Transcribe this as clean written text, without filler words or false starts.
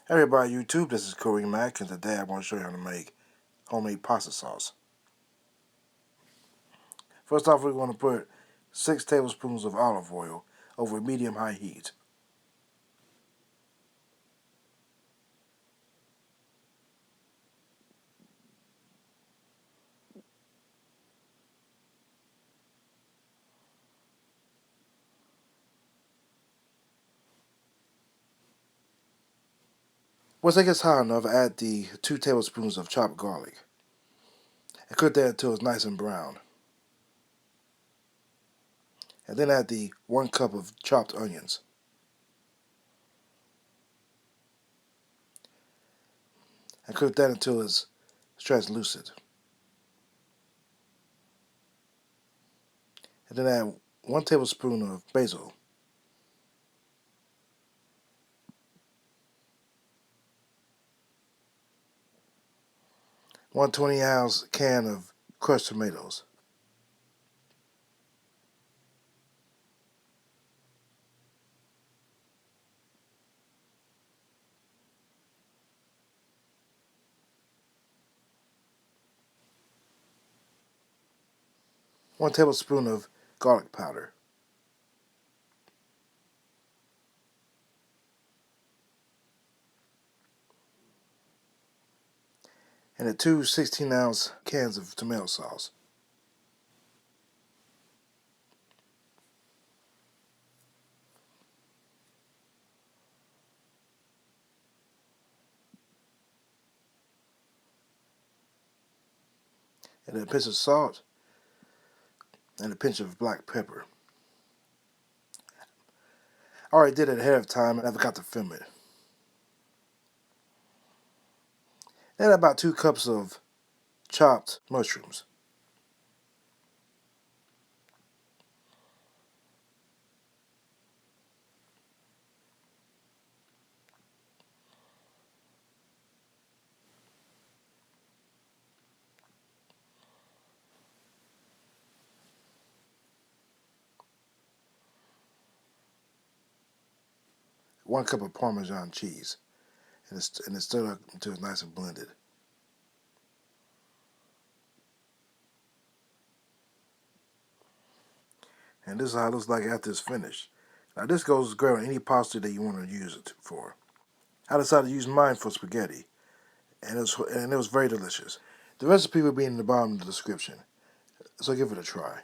Hey everybody, YouTube, this is Corey Mack, and today I want to show you how to make homemade pasta sauce. First off, we're going to put 6 tablespoons of olive oil over medium-high heat. Once it gets hot enough, add the 2 tablespoons of chopped garlic and cook that until it's nice and brown. And then add the 1 cup of chopped onions. And cook that until it's translucent. And then add 1 tablespoon of basil. 1 20-ounce can of crushed tomatoes. 1 tablespoon of garlic powder. And the 2 16-ounce cans of tomato sauce. And a pinch of salt and a pinch of black pepper. I already did it ahead of time and I forgot to film it. Then about 2 cups of chopped mushrooms. 1 cup of parmesan cheese. And it's stirred up until it's nice and blended. And this is how it looks like after it's finished. Now this goes great on any pasta that you want to use it for. I decided to use mine for spaghetti, and it was very delicious. The recipe will be in the bottom of the description, so give it a try.